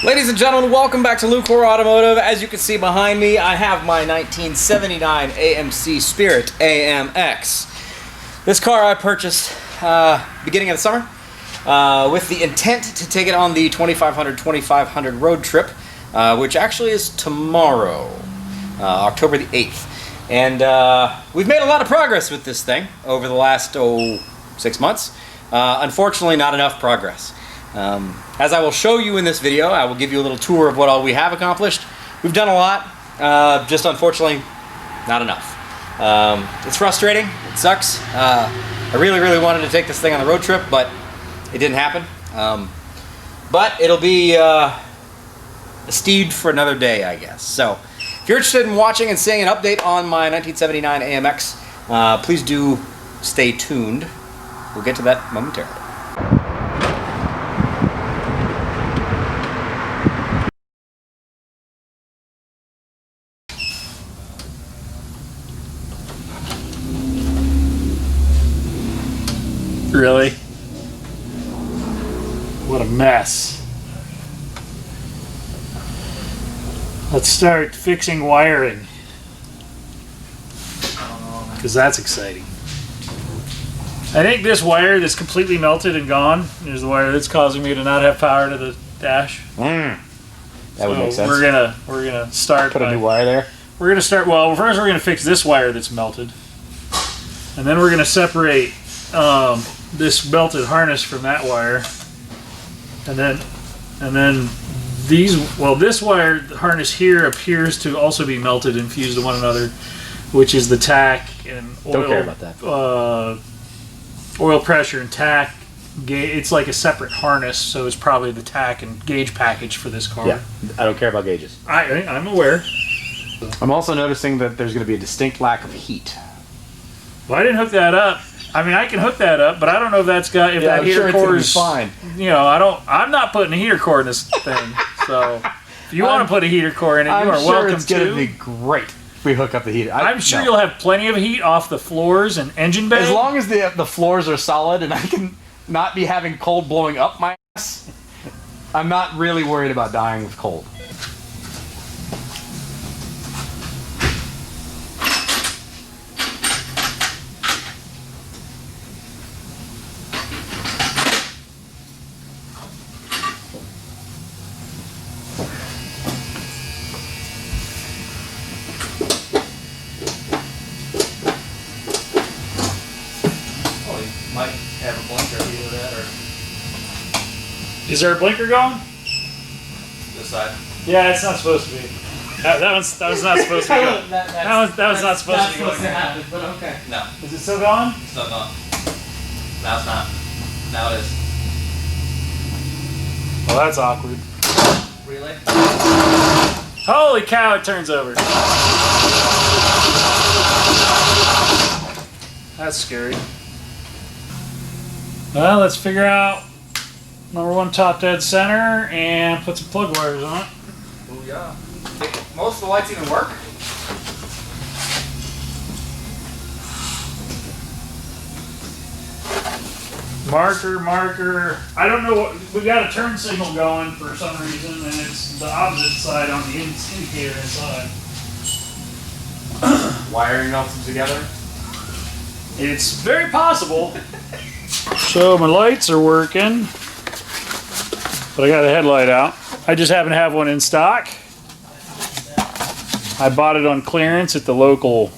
Ladies and gentlemen, welcome back to Lucore Automotive. As you can see behind me, I have my 1979 AMC Spirit AMX. This car I purchased beginning of the summer with the intent to take it on the 2500 road trip, which actually is tomorrow, October the 8th. And we've made a lot of progress with this thing over the last 6 months. Unfortunately, not enough progress. As I will show you in this video, I will give you a little tour of what all we have accomplished. We've done a lot, just unfortunately not enough. It's frustrating, it sucks. I really wanted to take this thing on the road trip, but it didn't happen. But it'll be a steed for another day, I guess. So if you're interested in watching and seeing an update on my 1979 AMX, please do stay tuned. We'll get to that momentarily. Really? What a mess. Let's start fixing wiring, because that's exciting. I think this wire that's completely melted and gone is the wire that's causing me to not have power to the dash. That would make sense. We're gonna start. Put a new wire there. We're gonna start. Well, first we're gonna fix this wire that's melted, and then we're gonna separate this belted harness from that wire, and then these. Well, this wire harness here appears to also be melted and fused to one another, which is the tack and oil. Don't care about that. Oil pressure and tack. It's like a separate harness, so it's probably the tack and gauge package for this car. Yeah, I don't care about gauges. I'm aware. I'm also noticing that there's going to be a distinct lack of heat. Well, I didn't hook that up. I mean, I can hook that up, but I don't know if that's got that heater core is fine. You know, I'm not putting a heater core in this thing. So if you want to put a heater core in it, you are welcome to. I'm sure it's going to be great if we hook up the heater. I'm sure you'll have plenty of heat off the floors and engine bay. As long as the floors are solid and I can not be having cold blowing up my ass, I'm not really worried about dying with cold. Might have a blinker either that or Is there a blinker going? this side. Yeah, it's not supposed to be. That was not supposed to be going. That was not supposed to be going. happen, but okay. No, Is it still going? it's not gone. Now it's not. Now it is. Well, that's awkward. Really? Holy cow! It turns over. That's scary. Well, let's figure out number one top dead center and put some plug wires on it. Oh yeah. Most of the lights even work. Marker. I don't know what, we got a turn signal going for some reason, and it's the opposite side on the indicator inside. Wiring melted together. It's very possible. So my lights are working, but I got a headlight out. I just happen to have one in stock. I bought it on clearance at the local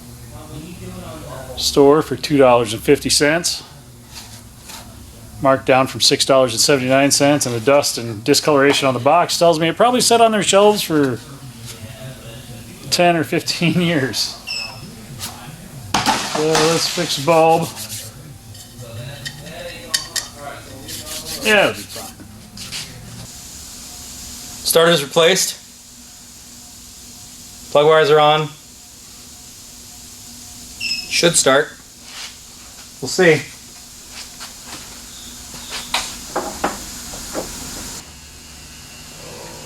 store for $2.50. Marked down from $6.79, and the dust and discoloration on the box tells me it probably sat on their shelves for 10 or 15 years. So let's fix the bulb. Yeah, it'll be fine. Starter's replaced. Plug wires are on. Should start. We'll see.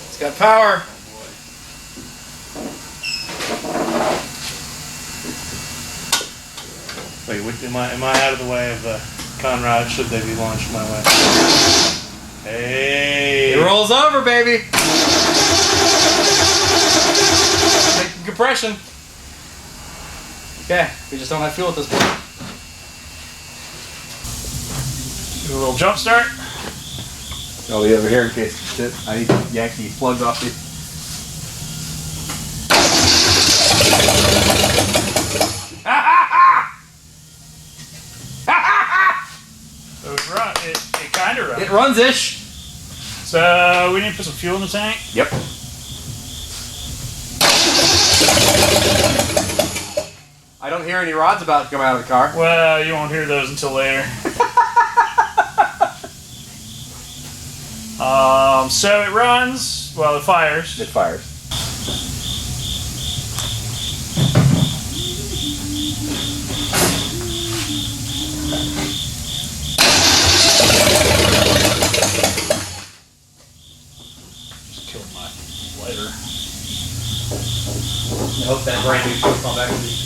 It's got power. Wait, am I out of the way of the Conrad should they be launched my way? Hey. It rolls over, baby. Making compression. Okay, we just don't have fuel at this point. Do a little jump start. I'll be over here in case I need to yank these plugs off these. So it kind of runs. It runs-ish. So we need to put some fuel in the tank. Yep. I don't hear any rods about to come out of the car. Well, you won't hear those until later. So it runs. Well, it fires. It fires. Just killed my lighter. I hope that brand new fuel pump actually.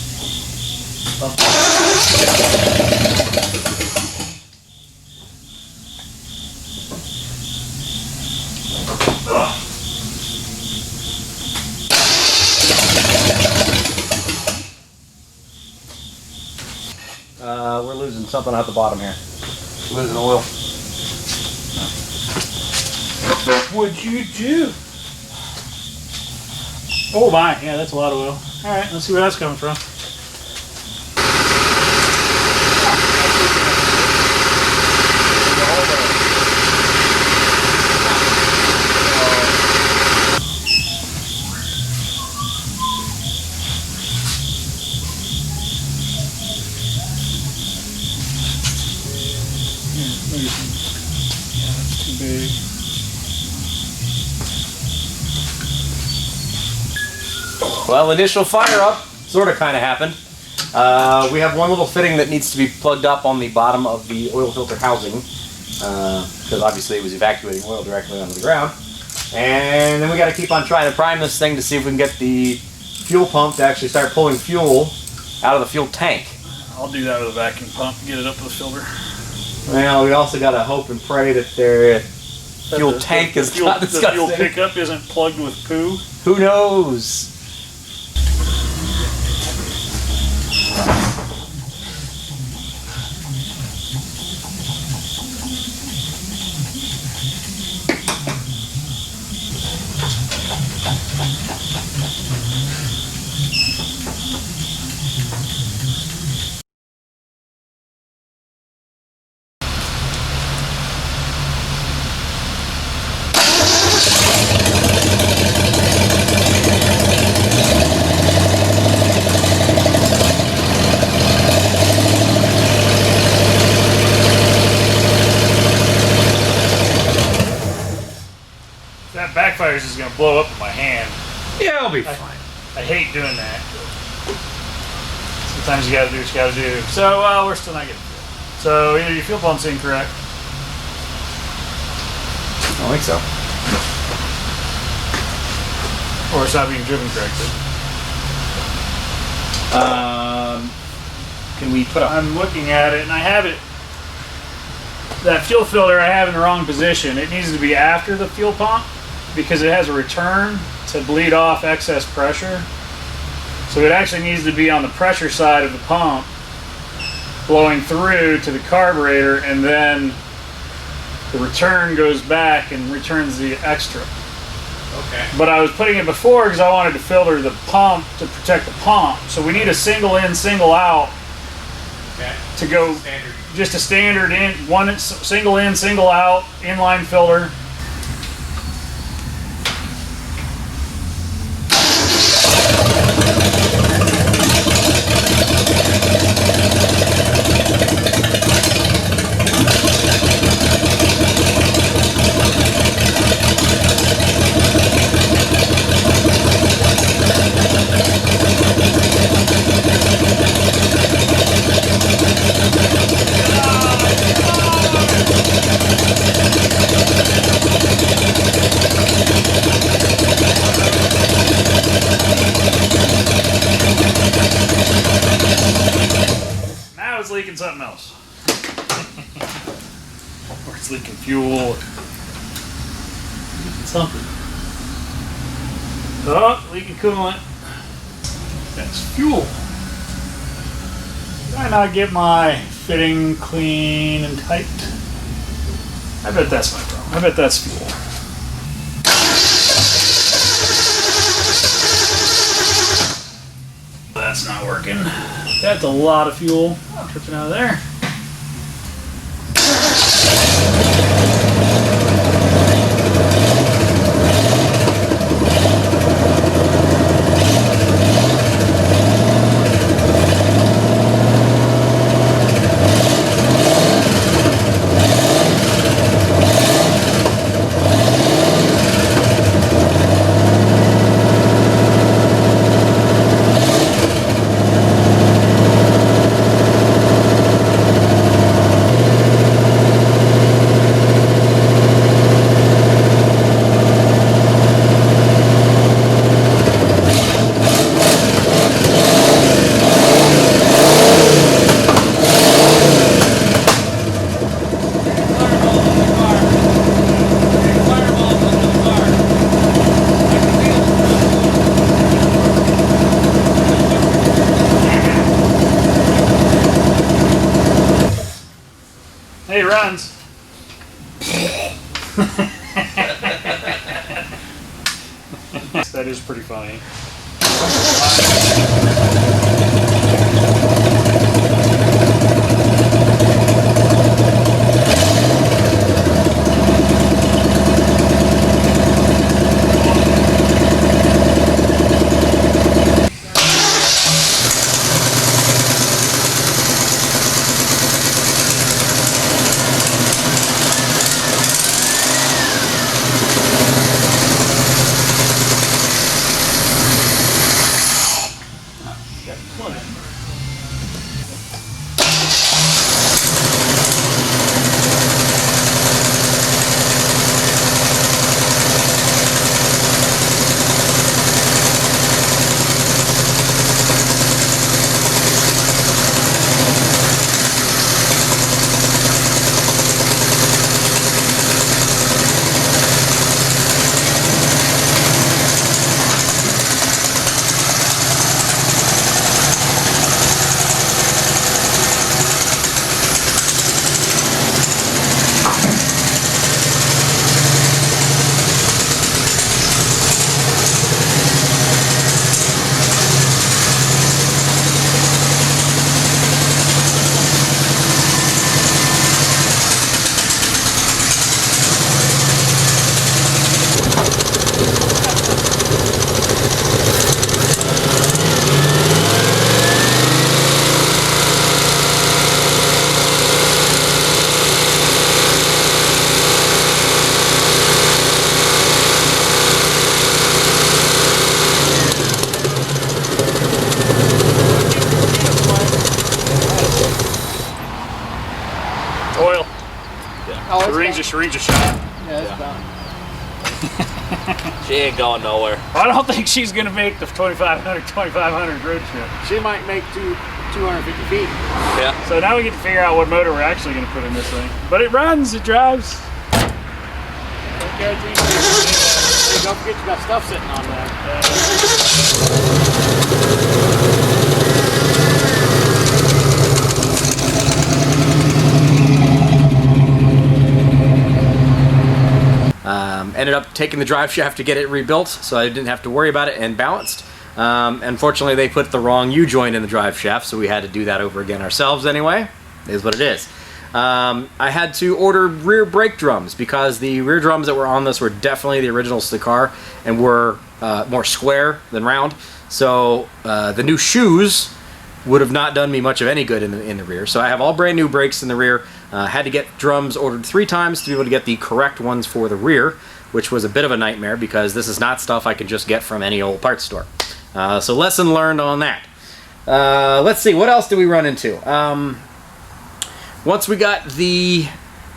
We're losing something out the bottom here. Losing oil. What'd you do? Oh my, yeah, that's a lot of oil. Alright, let's see where that's coming from. Big. Well, initial fire up sort of kind of happened. We have one little fitting that needs to be plugged up on the bottom of the oil filter housing because obviously it was evacuating oil directly onto the ground. And then we got to keep on trying to prime this thing to see if we can get the fuel pump to actually start pulling fuel out of the fuel tank. I'll do that with a vacuum pump and get it up to the filter. Well, we also got to hope and pray that their fuel tank is not disgusting. The fuel pickup isn't plugged with poo. Who knows? That backfires is going to blow up in my hand. Yeah, it'll be fine. I hate doing that. Sometimes you got to do what you got to do. So we're still not getting fuel. So either your fuel pump's incorrect. I don't think so. Or it's not being driven correctly. Can we put a... I'm looking at it and I have it. That fuel filter I have in the wrong position. It needs to be after the fuel pump because it has a return to bleed off excess pressure. So it actually needs to be on the pressure side of the pump, blowing through to the carburetor, and then the return goes back and returns the extra. Okay. But I was putting it before because I wanted to filter the pump to protect the pump. So we need a single in, single out to go. Standard. Just a standard in, one single in, single out, inline filter. something. Oh, leaking coolant. That's fuel. Did I not get my fitting clean and tight? I bet that's my problem. I bet that's fuel. That's not working. That's a lot of fuel. I'm tripping out of there. Hey, it runs. That is pretty funny. Oil. Yeah. Oh, Syringe a shot. Yeah, it's gone. She ain't going nowhere. I don't think she's gonna make the 2500 road trip. She might make 250 feet. Yeah. So now we get to figure out what motor we're actually gonna put in this thing. But it runs, it drives. Don't guarantee you. Don't forget you got stuff sitting on that. Ended up taking the drive shaft to get it rebuilt, so I didn't have to worry about it and balanced. Unfortunately, they put the wrong U-joint in the drive shaft, so we had to do that over again ourselves anyway. It is what it is. I had to order rear brake drums because the rear drums that were on this were definitely the originals to the car and were more square than round. So the new shoes would have not done me much of any good in the rear. So I have all brand new brakes in the rear. Had to get drums ordered 3 times to be able to get the correct ones for the rear, which was a bit of a nightmare because this is not stuff I could just get from any old parts store. So lesson learned on that. Let's see, what else did we run into? Once we got the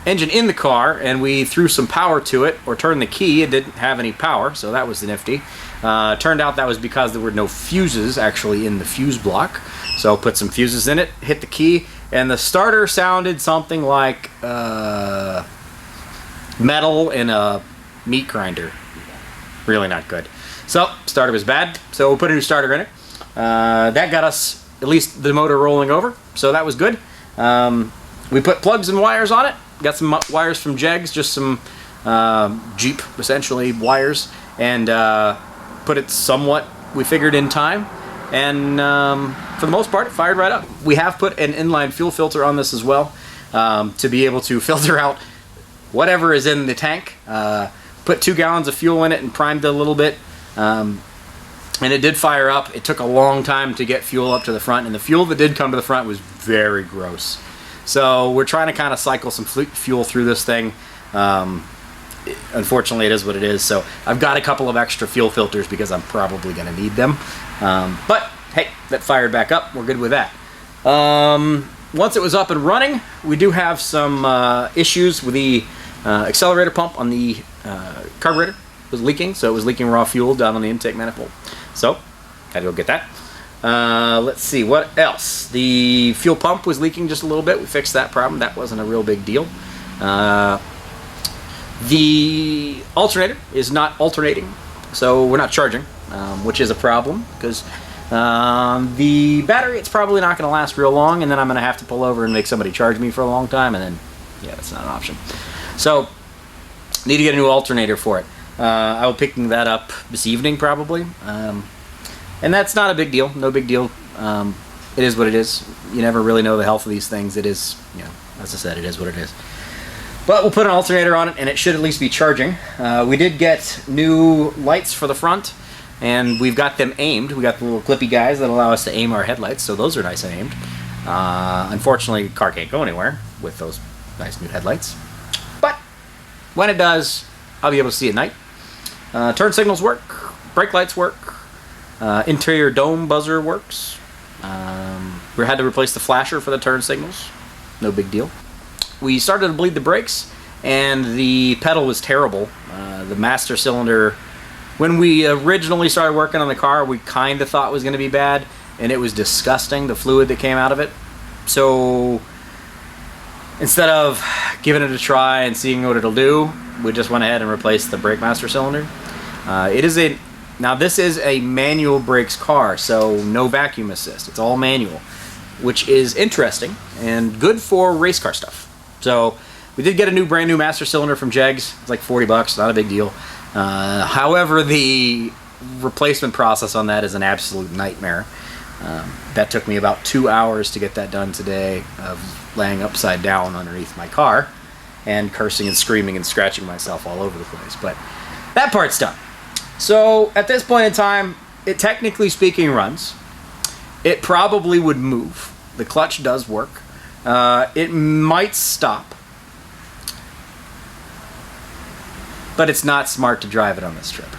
engine in the car and we threw some power to it or turned the key, it didn't have any power, so that was nifty. Turned out that was because there were no fuses actually in the fuse block. So put some fuses in it, hit the key, and the starter sounded something like metal in a meat grinder. really not good. So starter was bad, so we'll put a new starter in it. That got us at least the motor rolling over, so that was good. We put plugs and wires on it. Got some wires from Jegs, just some Jeep essentially wires, and put it somewhat, we figured, in time. And for the most part, it fired right up. We have put an inline fuel filter on this as well, to be able to filter out whatever is in the tank. Put 2 gallons of fuel in it and primed it a little bit. And it did fire up. It took a long time to get fuel up to the front, and the fuel that did come to the front was very gross. So we're trying to kind of cycle some fuel through this thing. Unfortunately, it is what it is. So I've got a couple of extra fuel filters because I'm probably going to need them. But hey, that fired back up. We're good with that. Once it was up and running, we do have some issues with the accelerator pump on the carburetor. It was leaking, so it was leaking raw fuel down on the intake manifold. So had to go get that. Let's see, what else? The fuel pump was leaking just a little bit. We fixed that problem. That wasn't a real big deal. The alternator is not alternating, so we're not charging, which is a problem because the battery, it's probably not going to last real long, and then I'm going to have to pull over and make somebody charge me for a long time, and then, yeah, that's not an option. So, need to get a new alternator for it. I will pick that up this evening probably, and that's not a big deal. No big deal. It is what it is. You never really know the health of these things. It is, you know, as I said, it is what it is. But we'll put an alternator on it, and it should at least be charging. We did get new lights for the front, and we've got them aimed. We got the little clippy guys that allow us to aim our headlights, so those are nice and aimed. Unfortunately, the car can't go anywhere with those nice new headlights. But when it does, I'll be able to see at night. Turn signals work, brake lights work, interior dome buzzer works. We had to replace the flasher for the turn signals. No big deal. We started to bleed the brakes, and the pedal was terrible. The master cylinder, when we originally started working on the car, we kind of thought it was going to be bad, and it was disgusting, the fluid that came out of it. So instead of giving it a try and seeing what it'll do, we just went ahead and replaced the brake master cylinder. Now this is a manual brakes car, so no vacuum assist. It's all manual, which is interesting and good for race car stuff. So we did get a brand new master cylinder from Jegs. It's like 40 bucks, not a big deal. However, the replacement process on that is an absolute nightmare. That took me about 2 hours to get that done today, of laying upside down underneath my car and cursing and screaming and scratching myself all over the place. But that part's done. So at this point in time, it technically speaking runs. It probably would move. The clutch does work. It might stop, but it's not smart to drive it on this trip.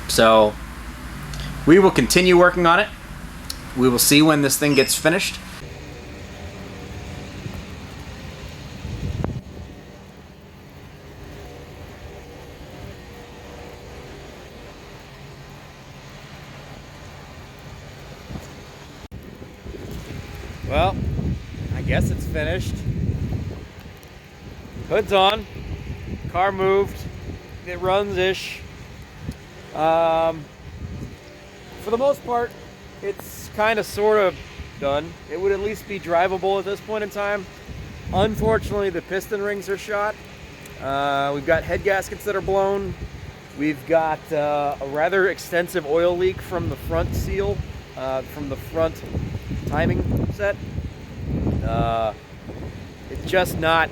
So we will continue working on it. We will see when this thing gets finished. Well, I guess it's finished. Hood's on. Car moved. It runs-ish. For the most part, it's kind of sort of done. It would at least be drivable at this point in time. Unfortunately, the piston rings are shot. We've got head gaskets that are blown. We've got a rather extensive oil leak from the front seal, from the front timing set. It's just not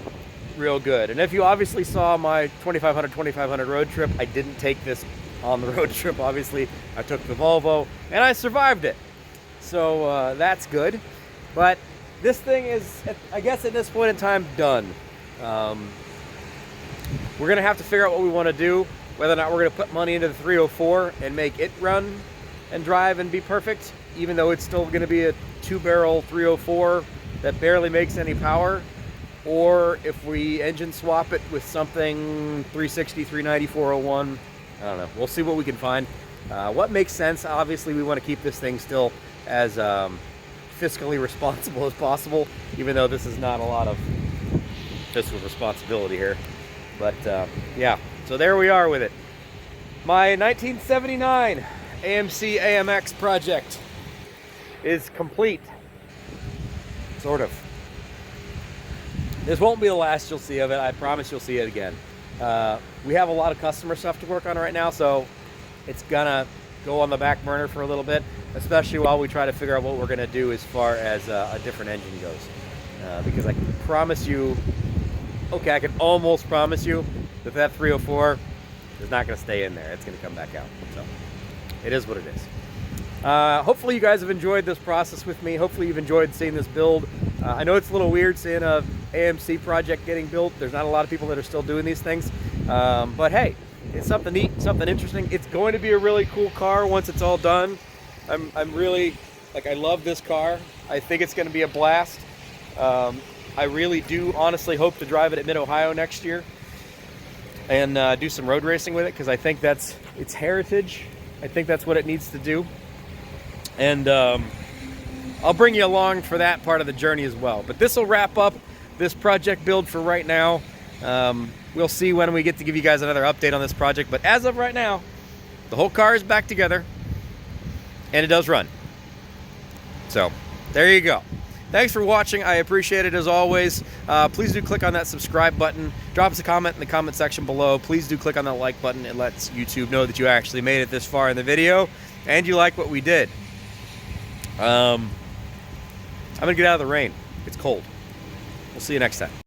real good. And if you obviously saw my 2500 road trip, I didn't take this on the road trip, obviously. I took the Volvo, and I survived it. So that's good. But this thing is, I guess at this point in time, done. We're going to have to figure out what we want to do, whether or not we're going to put money into the 304 and make it run and drive and be perfect, even though it's still going to be a 2-barrel 304 that barely makes any power, or if we engine swap it with something 360, 390, 401. I don't know. We'll see what we can find. What makes sense? Obviously, we want to keep this thing still as fiscally responsible as possible, even though this is not a lot of fiscal responsibility here. But yeah, so there we are with it. My 1979 AMC AMX project is complete. Sort of. This won't be the last you'll see of it. I promise you'll see it again. We have a lot of customer stuff to work on right now, so it's gonna go on the back burner for a little bit, especially while we try to figure out what we're gonna do as far as a different engine goes. Because I can promise you, okay, I can almost promise you that that 304 is not gonna stay in there. It's gonna come back out. So it is what it is. Hopefully you guys have enjoyed this process with me. Hopefully you've enjoyed seeing this build. I know it's a little weird seeing a AMC project getting built. There's not a lot of people that are still doing these things. But hey, it's something neat, something interesting. It's going to be a really cool car once it's all done. I'm really, like, I love this car. I think it's going to be a blast. I really do honestly hope to drive it at Mid-Ohio next year and do some road racing with it, because I think that's its heritage. I think that's what it needs to do. And I'll bring you along for that part of the journey as well. But this will wrap up this project build for right now. We'll see when we get to give you guys another update on this project. But as of right now, the whole car is back together, and it does run. So there you go. Thanks for watching. I appreciate it as always. Please do click on that subscribe button. Drop us a comment in the comment section below. Please do click on that like button. It lets YouTube know that you actually made it this far in the video and you like what we did. I'm gonna get out of the rain. It's cold. We'll see you next time.